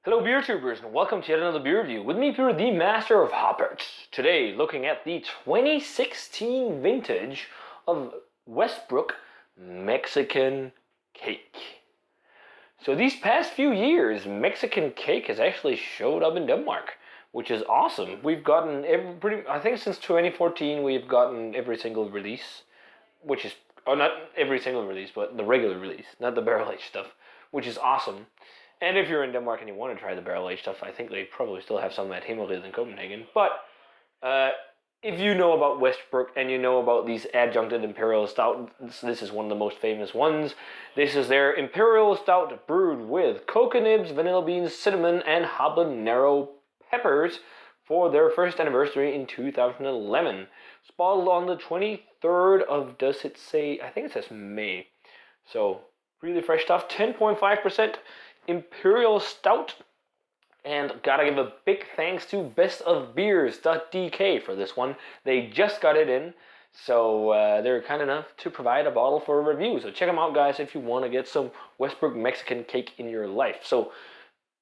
Hello beer tubers and welcome to yet another beer review. With me here, the master of hoppers. Today looking at the 2016 vintage of Westbrook Mexican Cake. So these past few years, Mexican Cake has actually showed up in Denmark, which is awesome. We've gotten I think since 2014 we've gotten every single release, which is, oh, not every single release, but the regular release, not the barrel aged stuff, which is awesome. And if you're in Denmark and you want to try the barrel aged stuff, I think they probably still have some at TMOH in Copenhagen. But uh, if you know about Westbrook and you know about these adjuncted Imperial Stout, this is one of the most famous ones. This is their Imperial Stout brewed with cocoa nibs, vanilla beans, cinnamon, and habanero peppers for their first anniversary in 2011. It's bottled on the 23rd of, does it say, I think it says May. So really fresh stuff, 10.5%. Imperial Stout, and gotta give a big thanks to bestofbeers.dk for this one. They just got it in, so they're kind enough to provide a bottle for a review. So check them out, guys, if you want to get some Westbrook Mexican Cake in your life. So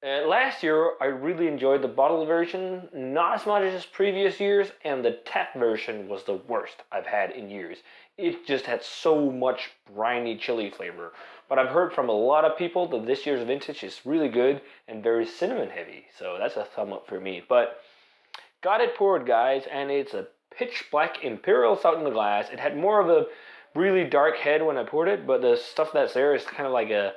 last year, I really enjoyed the bottle version, not as much as previous years, and the tap version was the worst I've had in years. It just had so much briny chili flavor. But I've heard from a lot of people that this year's vintage is really good and very cinnamon heavy, so that's a thumb up for me. But got it poured, guys, and it's a pitch black Imperial Stout in the glass. It had more of a really dark head when I poured it, but the stuff that's there is kind of like a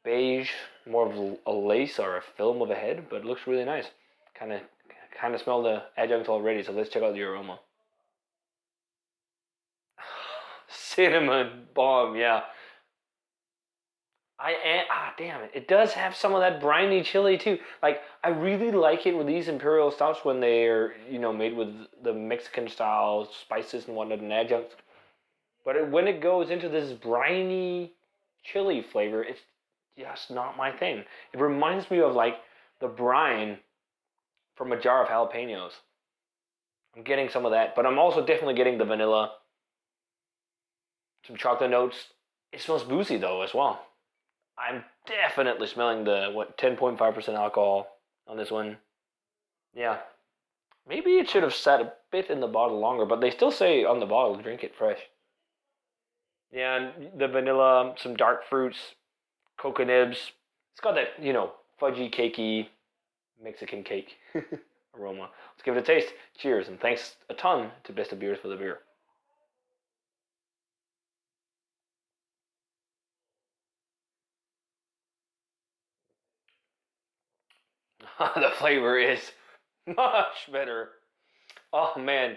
beige, more of a lace or a film of a head, but it looks really nice. Kind of smell the adjunct already, so let's check out the aroma. Cinnamon bomb, yeah. Damn it. It does have some of that briny chili too. Like, I really like it with these Imperial Stouts when they're, made with the Mexican style spices and whatnot and adjuncts. But when it goes into this briny chili flavor, it's just not my thing. It reminds me of like the brine from a jar of jalapenos. I'm getting some of that, but I'm also definitely getting the vanilla, some chocolate notes. It smells boozy though as well. I'm definitely smelling the 10.5% alcohol on this one. Yeah, maybe it should have sat a bit in the bottle longer, but they still say on the bottle drink it fresh. Yeah, and the vanilla, some dark fruits, cocoa nibs. It's got that, fudgy, cakey Mexican cake aroma. Let's give it a taste. Cheers, and thanks a ton to Best of Beers for the beer. The flavor is much better. Oh man,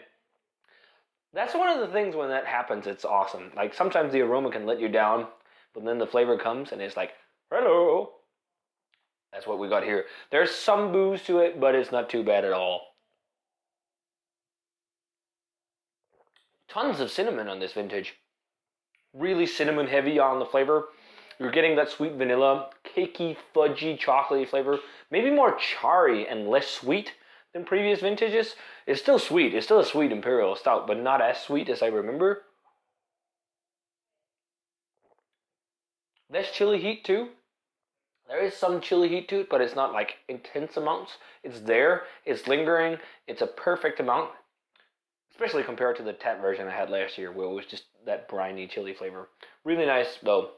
that's one of the things when that happens. It's awesome. Like sometimes the aroma can let you down, but then the flavor comes and it's like, hello. That's what we got here. There's some booze to it, but it's not too bad at all. Tons of cinnamon on this vintage. Really cinnamon heavy on the flavor. You're getting that sweet vanilla, cakey, fudgy, chocolatey flavor. Maybe more charry and less sweet than previous vintages. It's still sweet. It's still a sweet Imperial Stout, but not as sweet as I remember. Less chili heat too. There is some chili heat to it, but it's not like intense amounts. It's there. It's lingering. It's a perfect amount, especially compared to the tap version I had last year, where it was just that briny chili flavor. Really nice though.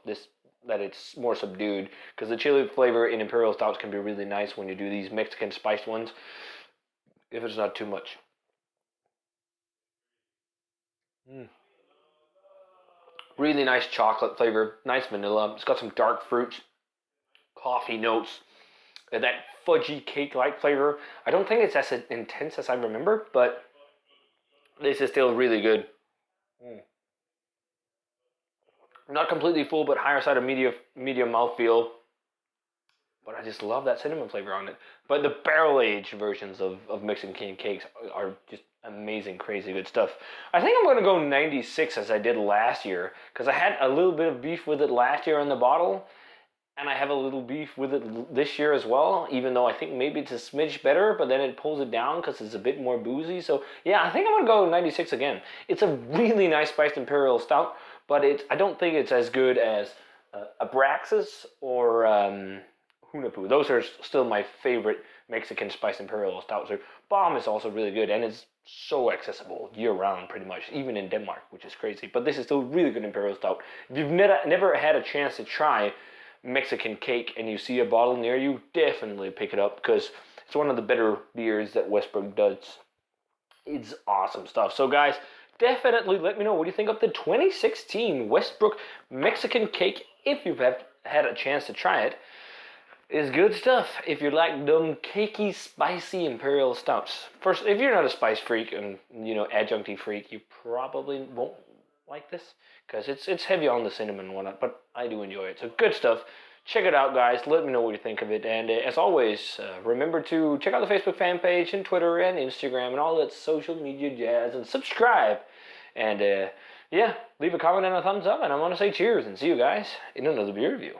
That it's more subdued, because the chili flavor in Imperial Stouts can be really nice when you do these Mexican spiced ones, if it's not too much. Mm. Really nice chocolate flavor, nice vanilla. It's got some dark fruits, coffee notes, and that fudgy cake-like flavor. I don't think it's as intense as I remember, but this is still really good. Mm. Not completely full, but higher side of medium mouthfeel. But I just love that cinnamon flavor on it. But the barrel aged versions of Mexican cakes are just amazing, crazy good stuff. I think I'm going to go 96 as I did last year, because I had a little bit of beef with it last year in the bottle, and I have a little beef with it this year as well, even though I think maybe it's a smidge better, but then it pulls it down because it's a bit more boozy. So yeah, I think I'm going to go 96 again. It's a really nice spiced Imperial Stout, but I don't think it's as good as Abraxas or Hunapoo. Those are still my favorite Mexican spice Imperial Stouts. Their bomb is also really good, and it's so accessible year-round pretty much, even in Denmark, which is crazy. But this is still really good Imperial Stout. If you've never had a chance to try Mexican cake and you see a bottle near you, definitely pick it up, because it's one of the better beers that Westbrook does. It's awesome stuff. So guys, definitely let me know what you think of the 2016 Westbrook Mexican cake if you've had a chance to try it. It's good stuff if you like them cakey, spicy Imperial Stouts. First, if you're not a spice freak and, you know, adjuncty freak, you probably won't like this, because it's heavy on the cinnamon and whatnot, but I do enjoy it. So good stuff. Check it out, guys. Let me know what you think of it. And as always, remember to check out the Facebook fan page and Twitter and Instagram and all that social media jazz, and subscribe. And yeah, leave a comment and a thumbs up. And I want to say cheers and see you guys in another beer review.